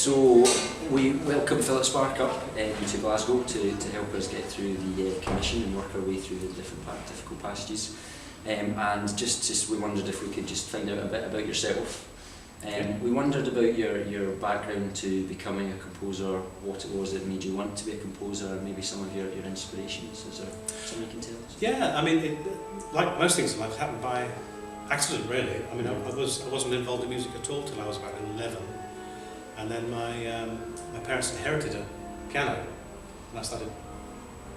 So we welcome Philip Sparke up to Glasgow to help us get through the commission and work our way through the difficult passages. And just we wondered if we could just find out a bit about yourself. We wondered about your background to becoming a composer, what it was that made you want to be a composer, and maybe some of your inspirations. Is there something you can tell us? Yeah, I mean, like most things in life, it happened by accident, really. I mean, I wasn't involved in music at all till I was about 11, and then my parents inherited a piano, and I started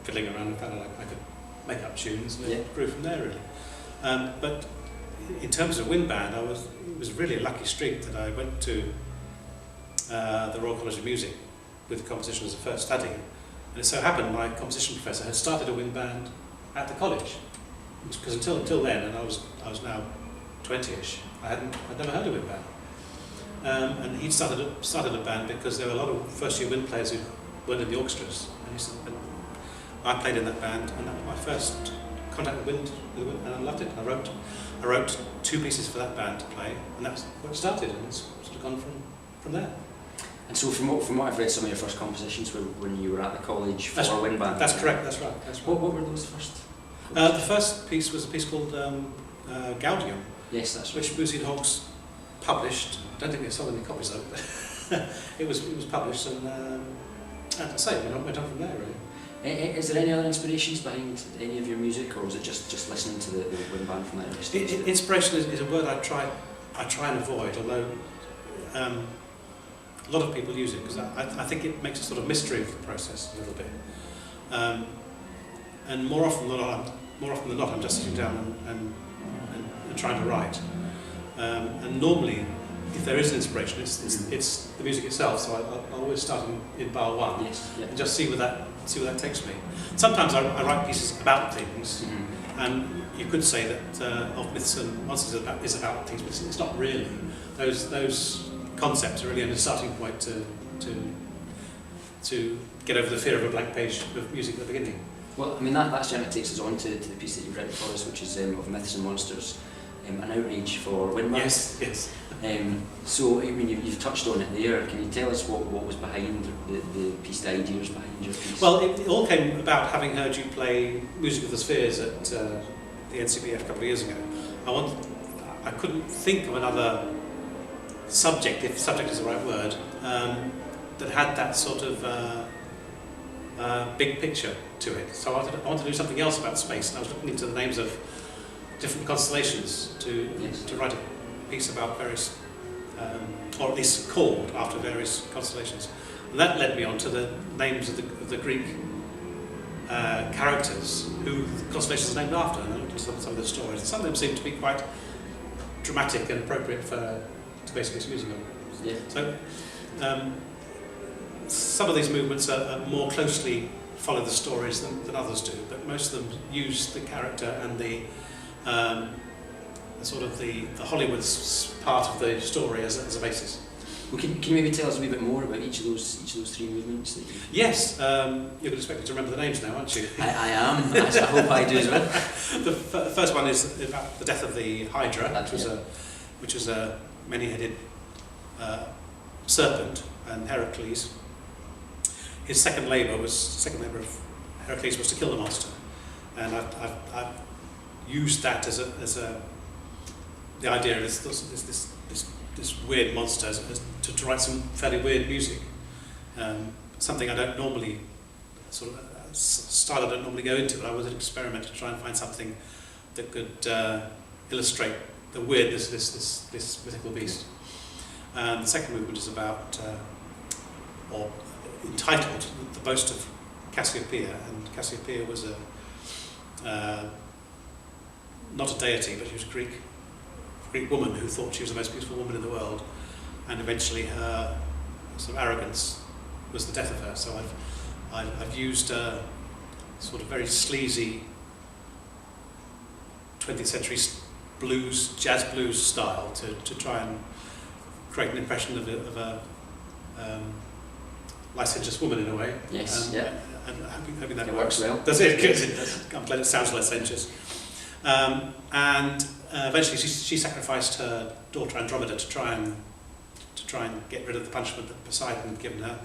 fiddling around and found out I could make up tunes, and it grew from there, really. But in terms of wind band, it was really a lucky streak that I went to the Royal College of Music with composition as a first study, and it so happened my composition professor had started a wind band at the college, because until then, and I was now 20ish, I'd never heard of wind band. And he'd started a band because there were a lot of first-year wind players who weren't in the orchestras, and I played in that band, and that was my first contact with wind, and I loved it. I wrote 2 pieces for that band to play, and that's where it started, and it's sort of gone from there. And so from what I've read, some of your first compositions were when you were at the college for wind band. That's correct, that's right. What were those first? The first piece was a piece called Gaudium. Yes, that's right. Which Boozy and Hawkes published. I don't think they sold any copies though, but it was published, and as I say, we went on from there, really. Is there any other inspirations behind any of your music, or was it just listening to the wind band from that early stage? Inspiration is a word I try and avoid, although a lot of people use it, because I think it makes a sort of mystery of the process a little bit. And more often than not, I'm just sitting down and trying to write. And normally, if there is an inspiration, it's the music itself. So I always start in bar 1 and just see where that takes me. Sometimes I write pieces about things, and you could say that Of Myths and Monsters is about things, but it's not really. Those concepts are really only a starting point to get over the fear of a blank page of music at the beginning. Well, I mean that generally takes us on to the piece that you've written for us, which is Of Myths and Monsters. An outrage for wind bands. Yes. So, I mean, you've touched on it there. Can you tell us what was behind the piece, the ideas behind your piece? Well, it all came about having heard you play Music of the Spheres at the NCBF a couple of years ago. I couldn't think of another subject, if subject is the right word, that had that sort of big picture to it. So I wanted to do something else about space, and I was looking into the names of different constellations to write a piece about various, or at least called after various constellations. And that led me on to the names of the Greek characters who the constellations are named after, and I looked into some of the stories. And some of them seem to be quite dramatic and appropriate to basically this music on. Yeah. So some of these movements are more closely follow the stories than others do, but most of them use the character and the sort of the Hollywood part of the story as a basis. Well, can you maybe tell us a wee bit more about each of those 3 movements? Yes, you're expected to remember the names now, aren't you? I am. I hope I do as well. The first one is about the death of the Hydra, which was a many-headed serpent, and Heracles. His second labour of Heracles was to kill the monster, and I've used that as the idea of this weird monster to write some fairly weird music. Something I don't normally style I don't normally go into, but I was an experiment to try and find something that could illustrate the weirdness of this mythical beast. The second movement is about, or entitled, The Boast of Cassiopeia, and Cassiopeia was not a deity, but she was a Greek woman who thought she was the most beautiful woman in the world, and eventually her sort of arrogance was the death of her. So I've used a sort of very sleazy 20th century jazz blues style to try and create an impression of a licentious woman in a way. Yes, And hoping that works well. Does it? Good. I'm glad it sounds licentious. And eventually she sacrificed her daughter Andromeda to try try and get rid of the punishment that Poseidon had given her.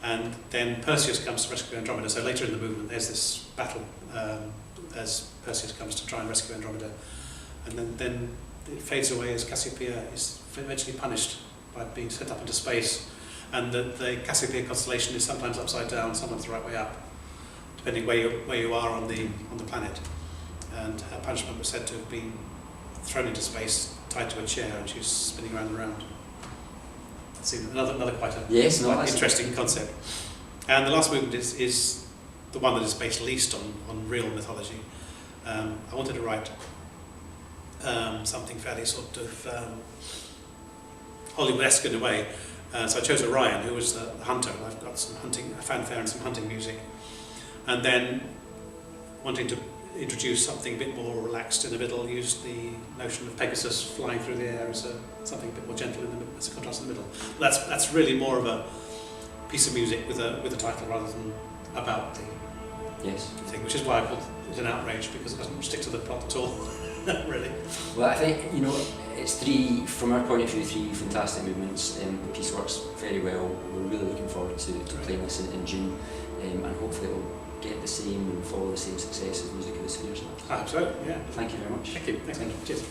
And then Perseus comes to rescue Andromeda. So later in the movement, there's this battle as Perseus comes to try and rescue Andromeda. And then it fades away as Cassiopeia is eventually punished by being sent up into space. And the Cassiopeia constellation is sometimes upside down, sometimes the right way up, depending where you are on the planet. And her punishment was said to have been thrown into space, tied to a chair, and she was spinning around and around. That's another quite interesting concept. And the last movement is the one that is based least on real mythology. I wanted to write something fairly sort of Hollywood-esque in a way. So I chose Orion, who was the hunter. I've got some hunting fanfare and some hunting music. And then, wanting to introduce something a bit more relaxed in the middle, used the notion of Pegasus flying through the air as something a bit more gentle in the middle, as a contrast in the middle. That's really more of a piece of music with a title rather than about the thing, which is why I called it an outrage, because it doesn't stick to the plot at all, really. Well, I think, it's from our point of view, three fantastic movements. The piece works very well. We're really looking forward to playing this in June, and hopefully it will get the same and follow the same success as Music of the Spheres. I hope so, yeah. Thank you very much. Thank you. Cheers.